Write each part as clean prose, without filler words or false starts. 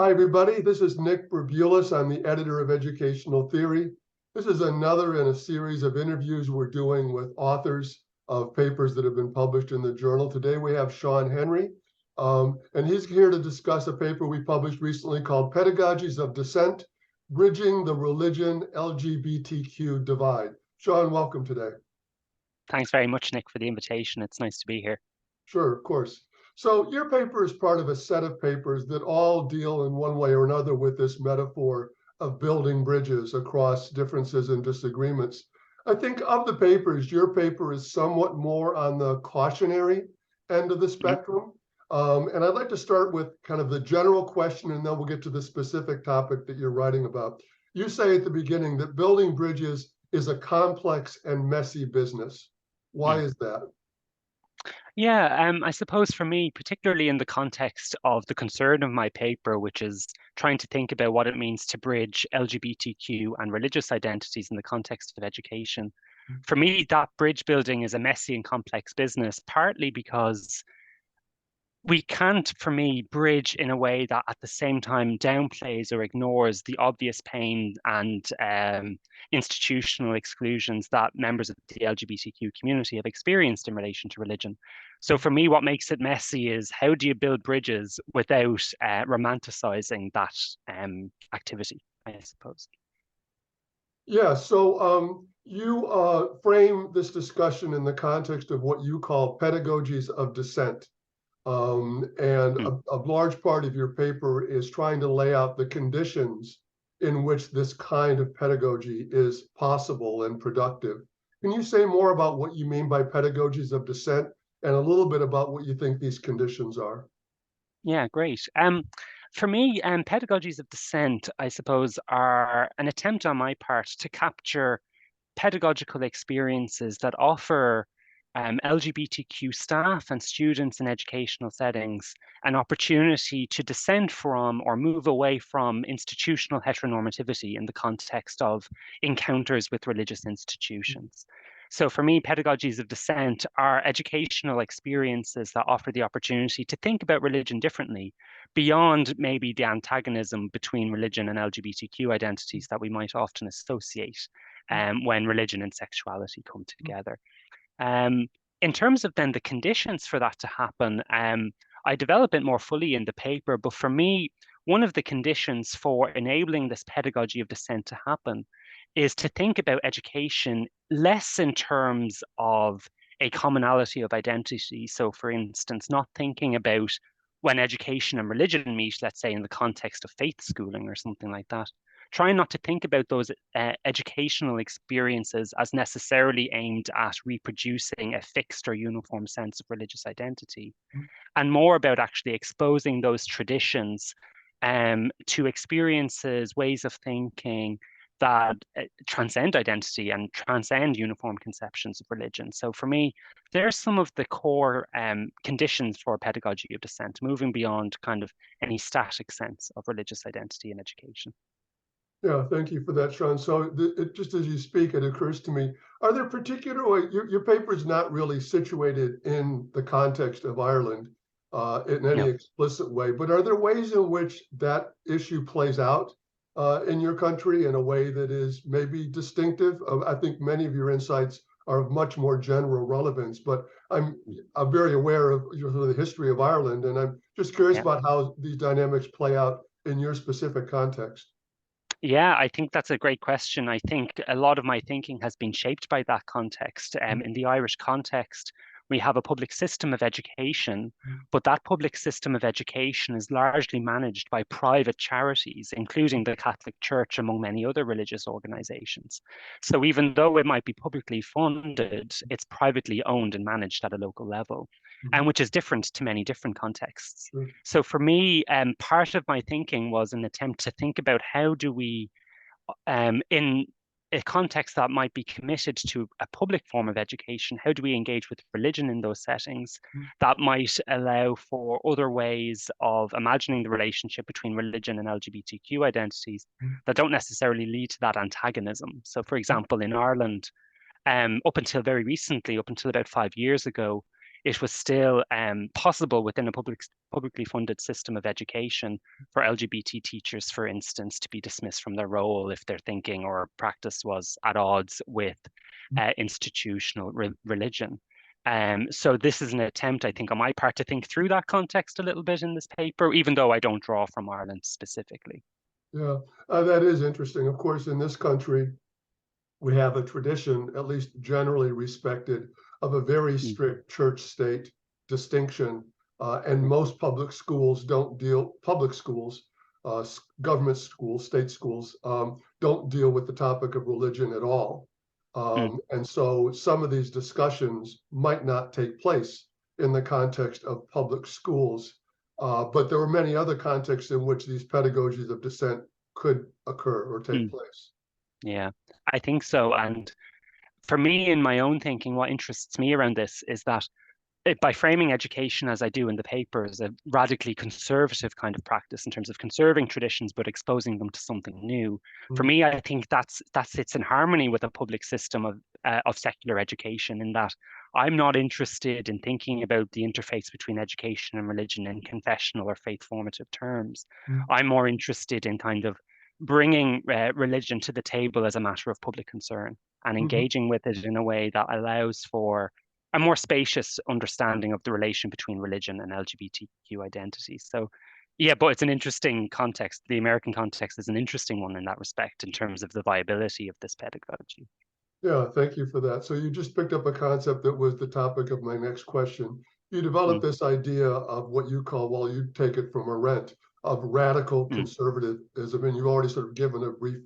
Hi, everybody. This is Nick Burbulis. I'm the editor of Educational Theory. This is another in a series of interviews we're doing with authors of papers that have been published in the journal. Today we have Seán Henry, and he's here to discuss a paper we published recently called Pedagogies of Dissent, Bridging the Religion-LGBTQ Divide. Seán, welcome today. Thanks very much, Nick, for the invitation. It's nice to be here. Sure, of course. So your paper is part of a set of papers that all deal in one way or another with this metaphor of building bridges across differences and disagreements. I think of the papers, your paper is somewhat more on the cautionary end of the spectrum. And I'd like to start with kind of the general question, and then we'll get to the specific topic that you're writing about. You say at the beginning that building bridges is a complex and messy business. Why is that? Yeah, I suppose for me, particularly in the context of the concern of my paper, which is trying to think about what it means to bridge LGBTQ and religious identities in the context of education. For me, that bridge building is a messy and complex business, partly because we can't, for me, bridge in a way that at the same time downplays or ignores the obvious pain and institutional exclusions that members of the LGBTQ community have experienced in relation to religion. So for me, what makes it messy is how do you build bridges without romanticizing that activity, I suppose. Yeah, so you frame this discussion in the context of what you call pedagogies of dissent. A large part of your paper is trying to lay out the conditions in which this kind of pedagogy is possible and productive. Can you say more about what you mean by pedagogies of dissent and a little bit about what you think these conditions are? Yeah, great. For me, pedagogies of dissent, I suppose, are an attempt on my part to capture pedagogical experiences that offer LGBTQ staff and students in educational settings an opportunity to dissent from or move away from institutional heteronormativity in the context of encounters with religious institutions. So for me, pedagogies of dissent are educational experiences that offer the opportunity to think about religion differently, beyond maybe the antagonism between religion and LGBTQ identities that we might often associate when religion and sexuality come together. In terms of then the conditions for that to happen, I develop it more fully in the paper, but for me, one of the conditions for enabling this pedagogy of dissent to happen is to think about education less in terms of a commonality of identity. So for instance, not thinking about when education and religion meet, let's say in the context of faith schooling or something like that, trying not to think about those educational experiences as necessarily aimed at reproducing a fixed or uniform sense of religious identity, and more about actually exposing those traditions to experiences, ways of thinking that transcend identity and transcend uniform conceptions of religion. So for me, there's some of the core conditions for pedagogy of dissent, moving beyond kind of any static sense of religious identity in education. Yeah, thank you for that, Seán. So just as you speak, it occurs to me, are there particular, your paper is not really situated in the context of Ireland in any explicit way, but are there ways in which that issue plays out in your country in a way that is maybe distinctive? I think many of your insights are of much more general relevance, but I'm very aware of the history of Ireland, and I'm just curious about how these dynamics play out in your specific context. Yeah, I think that's a great question. I think a lot of my thinking has been shaped by that context. In the Irish context, we have a public system of education, but that public system of education is largely managed by private charities, including the Catholic Church, among many other religious organizations. So even though it might be publicly funded, it's privately owned and managed at a local level, and which is different to many different contexts. So for me, part of my thinking was an attempt to think about how do we, in a context that might be committed to a public form of education, how do we engage with religion in those settings that might allow for other ways of imagining the relationship between religion and LGBTQ identities that don't necessarily lead to that antagonism? So for example, in Ireland, up until very recently, up until about 5 years ago, it was still possible within a publicly funded system of education for LGBT teachers, for instance, to be dismissed from their role if their thinking or practice was at odds with institutional religion. So this is an attempt, I think, on my part to think through that context a little bit in this paper, even though I don't draw from Ireland specifically. Yeah, that is interesting. Of course, in this country, we have a tradition, at least generally respected, of a very strict church-state distinction, and most public schools don't deal, government schools, state schools, don't deal with the topic of religion at all. And so some of these discussions might not take place in the context of public schools, but there are many other contexts in which these pedagogies of dissent could occur or take place. Yeah, I think so. And for me, in my own thinking, what interests me around this is that by framing education as I do in the paper as a radically conservative kind of practice in terms of conserving traditions but exposing them to something new, for me, I think that sits in harmony with a public system of secular education, in that I'm not interested in thinking about the interface between education and religion in confessional or faith formative terms. I'm more interested in kind of bringing religion to the table as a matter of public concern and engaging with it in a way that allows for a more spacious understanding of the relation between religion and LGBTQ identity. So, yeah, but it's an interesting context. The American context is an interesting one in that respect, in terms of the viability of this pedagogy. Yeah, thank you for that. So you just picked up a concept that was the topic of my next question. You developed this idea of what you call, well, you take it from Arendt, of radical conservatism, and you've already sort of given a brief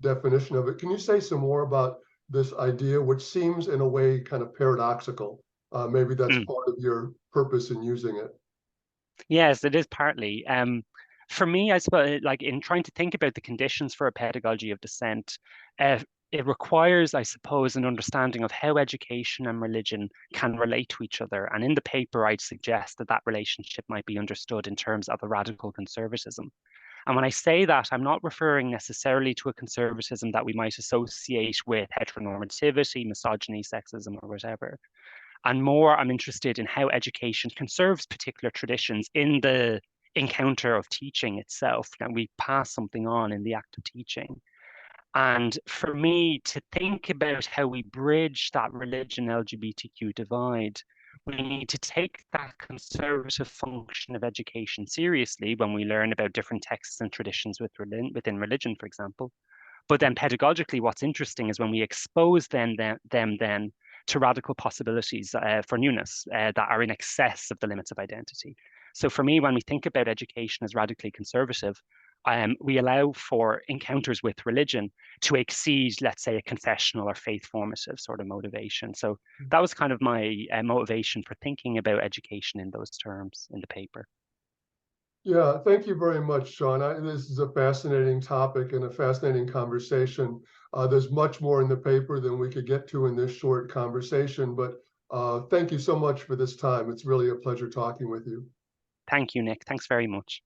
definition of it. Can you say some more about this idea, which seems in a way kind of paradoxical? Maybe that's part of your purpose in using it. Yes, it is partly. For me, I suppose, like in trying to think about the conditions for a pedagogy of dissent, it requires, I suppose, an understanding of how education and religion can relate to each other. And in the paper, I'd suggest that that relationship might be understood in terms of a radical conservatism. And when I say that, I'm not referring necessarily to a conservatism that we might associate with heteronormativity, misogyny, sexism, or whatever. And more, I'm interested in how education conserves particular traditions in the encounter of teaching itself. And we pass something on in the act of teaching. And for me, to think about how we bridge that religion LGBTQ divide, we need to take that conservative function of education seriously when we learn about different texts and traditions within religion, for example. But then pedagogically, what's interesting is when we expose them then to radical possibilities for newness that are in excess of the limits of identity. So for me, when we think about education as radically conservative, we allow for encounters with religion to exceed, let's say, a confessional or faith formative sort of motivation. So that was kind of my motivation for thinking about education in those terms in the paper. Yeah, thank you very much, Seán. This is a fascinating topic and a fascinating conversation. There's much more in the paper than we could get to in this short conversation, but thank you so much for this time. It's really a pleasure talking with you. Thank you, Nick. Thanks very much.